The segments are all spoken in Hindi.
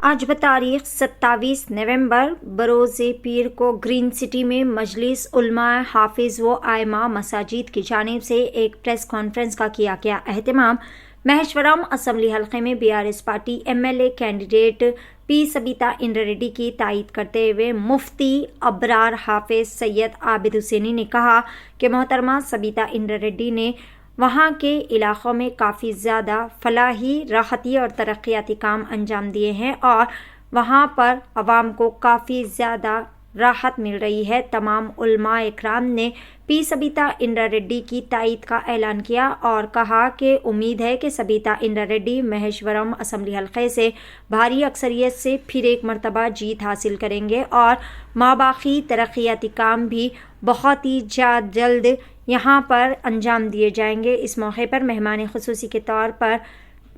आज बतारीख 27 नवंबर बरोज़ पीर को ग्रीन सिटी में मजलिस उलमा हाफिज़ व आइमा मसाजिद की जानिब से एक प्रेस कॉन्फ्रेंस का किया गया एहतमाम। महेश्वरम असम्बली हल्के में BRS party MLA candidate P Sabitha Indra Reddy की तायद करते हुए मुफ्ती अबरार हाफिज सैयद आबिद हुसैनी ने कहा कि मोहतरमा सबीता इंद्र रेड्डी ने वहाँ के इलाक़ों में काफ़ी ज़्यादा फलाही, राहती और तरक्याती काम अंजाम दिए हैं और वहाँ पर अवाम को काफ़ी ज़्यादा राहत मिल रही है। तमाम उलमा इकराम ने पी सबीता इंद्र रेड्डी की तायद का ऐलान किया और कहा कि उम्मीद है कि सबीता इंद्र रेड्डी महेश्वरम असम्बली हल्के से भारी अक्सरियत से फिर एक मरतबा जीत हासिल करेंगे और माबाकी तरक्याती काम भी बहुत ही जल्द यहाँ पर अंजाम दिए जाएंगे। इस मौके पर मेहमान खुसूसी के तौर पर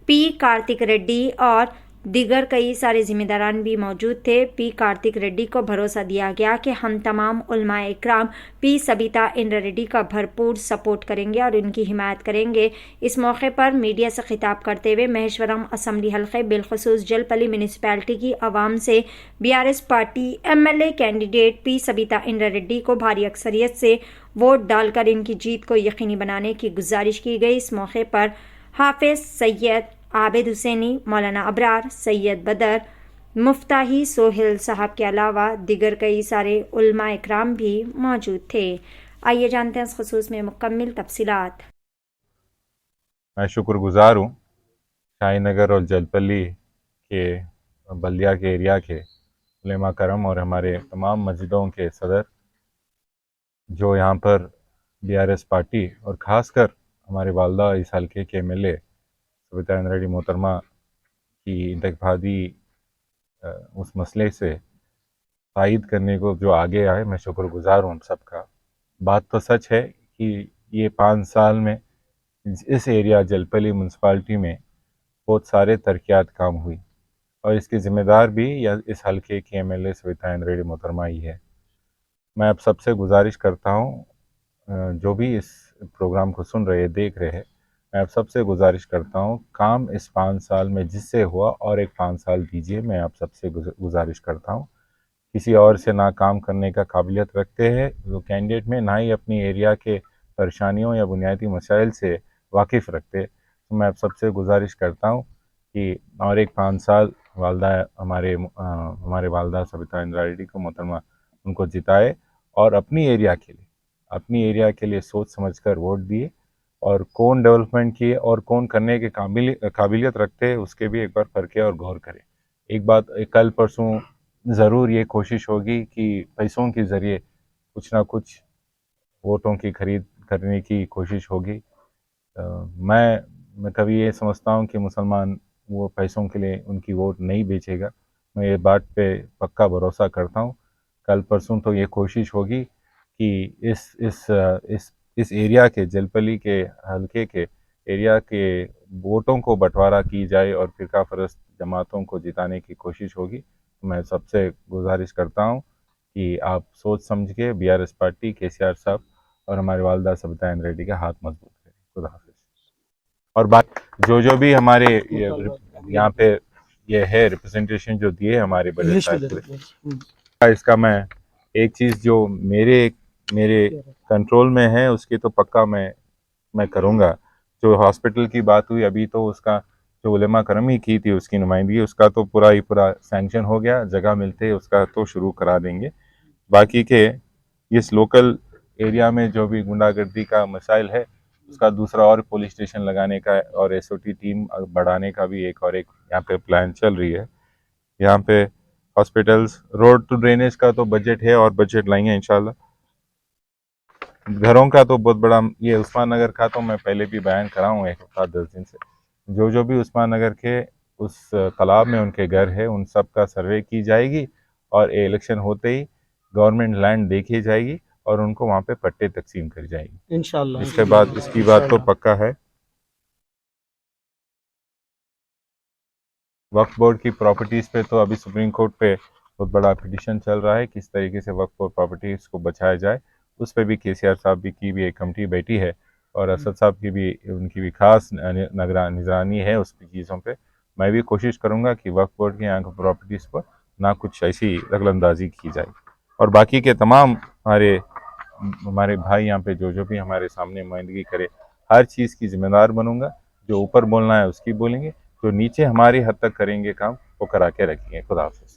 पी कार्तिक रेड्डी और दीगर कई सारे जिम्मेदारान भी मौजूद थे। पी कार्तिक रेड्डी को भरोसा दिया गया कि हम तमाम उलमा इकराम पी सबीता इंद्र रेड्डी का भरपूर सपोर्ट करेंगे और उनकी हिमायत करेंगे। इस मौके पर मीडिया से खिताब करते हुए महेश्वरम असम्बली हल्के बिलखसूस जलपली म्यूनिसिपैलिटी की आवाम से BRS party MLA candidate P Sabitha Indra Reddy को भारी अक्सरियत से वोट डालकर इनकी जीत को यकीनी बनाने की गुजारिश की गई। इस मौके पर हाफिज सैयद आबिद हुसैनी, मौलाना अबरार, सैयद बदर, मुफ्ताही सोहेल साहब के अलावा दिगर कई सारे उलमा इकराम भी मौजूद थे। आइए जानते हैं इस खुसूस में मुकम्मल तफसीलात। मैं शुक्रगुजार हूँ शाहीनगर और जलपली के बल्दिया के एरिया के उलेमा करम और हमारे तमाम मस्जिदों के सदर जो यहाँ पर बीआरएस पार्टी और ख़ासकर हमारे वालदा इस हल्के के एमएलए सबीता इंद्र रेड्डी मोहतरमा की इंतखाबी उस मसले से तायद करने को जो आगे आए, मैं शुक्रगुजार हूँ हम सब का। बात तो सच है कि ये 5 साल में इस एरिया जलपली म्यूनसिपाल्टी में बहुत सारे तरक्यात काम हुई और इसकी ज़िम्मेदार भी या इस हल्के की एमएलए सबीता इंद्र रेड्डी मोहतरमा ही है। मैं अब सबसे गुजारिश करता हूँ, जो भी इस प्रोग्राम को सुन रहे देख रहे हैं, मैं आप सबसे गुजारिश करता हूँ काम इस 5 साल में जिससे हुआ और एक 5 साल दीजिए। मैं आप सबसे गुजारिश करता हूँ, किसी और से ना काम करने का काबिलियत रखते हैं वो कैंडिडेट में, ना ही अपनी एरिया के परेशानियों या बुनियादी मसाइल से वाकिफ़ रखते। तो मैं आप सबसे गुजारिश करता हूँ कि और एक 5 साल वालदा हमारे वालदा सबीता इंद्र रेड्डी को मोहतरमा उनको जिताए और अपनी एरिया के लिए सोच समझकर वोट दिए और कौन डेवलपमेंट किए और कौन करने के काबिलियत रखते हैं उसके भी एक बार परखे और गौर करें। एक बात कल परसों ज़रूर ये कोशिश होगी कि पैसों के ज़रिए कुछ ना कुछ वोटों की खरीद करने की कोशिश होगी। मैं कभी ये समझता हूँ कि मुसलमान वो पैसों के लिए उनकी वोट नहीं बेचेगा। मैं ये बात पे पक्का भरोसा करता हूँ। कल परसों तो ये कोशिश होगी कि इस एरिया के जलपली के हल्के के एरिया के वोटों को बंटवारा की जाए और फ़िरका परस्त जमातों को जिताने की कोशिश होगी। मैं सबसे गुजारिश करता हूँ कि आप सोच समझ के बीआरएस पार्टी केसीआर साहब और हमारे वालदा सबीता इंद्र रेड्डी का हाथ मजबूत करें। खुदा हाफिज। और बात जो भी हमारे यहाँ पे ये है रिप्रेजेंटेशन जो दिए हमारे बड़े साहब, इसका मैं एक चीज़ जो मेरे कंट्रोल में है उसकी तो पक्का मैं करूँगा। जो हॉस्पिटल की बात हुई अभी, तो उसका जो उलेमा करम ही की थी उसकी नुमाइंदगी, उसका तो पूरा सैंक्शन हो गया, जगह मिलते उसका तो शुरू करा देंगे। बाकी के इस लोकल एरिया में जो भी गुंडागर्दी का मसाइल है उसका दूसरा और पुलिस स्टेशन लगाने का और एसओटी टीम बढ़ाने का भी एक यहाँ पे प्लान चल रही है। यहाँ पे हॉस्पिटल्स, रोड टू ड्रेनेज का तो बजट है और बजट लाएंगे इंशाल्लाह। घरों का तो बहुत बड़ा, ये उस्मान नगर का तो मैं पहले भी बयान करा हूँ 1 हफ्ता 10 दिन से। जो भी उस्मान नगर के उस तालाब में उनके घर है उन सब का सर्वे की जाएगी और इलेक्शन होते ही गवर्नमेंट लैंड देखी जाएगी और उनको वहाँ पे पट्टे तकसीम करी जाएगी इंशाल्लाह। इसके बाद इसकी बात तो पक्का है। वक्फ बोर्ड की प्रॉपर्टीज़ पे तो अभी सुप्रीम कोर्ट पे बहुत बड़ा पिटिशन चल रहा है, किस तरीके से वक्फ बोर्ड प्रॉपर्टीज़ को बचाया जाए। उस पर भी केसीआर साहब की भी एक कमेटी बैठी है और असद साहब की भी उनकी भी खास निगरानी है उस चीज़ों पे। मैं भी कोशिश करूँगा कि वक्फ बोर्ड के यहाँ की प्रॉपर्टीज़ पर ना कुछ ऐसी दखलंदाजी की जाए। और बाकी के तमाम हमारे भाई यहाँ पे जो भी हमारे सामने नुमाइंदगी करे, हर चीज़ की जिम्मेदार बनूंगा। जो ऊपर बोलना है उसकी बोलेंगे, जो नीचे हमारी हद तक करेंगे काम वो करा के रखेंगे। खुदा हाफिज़।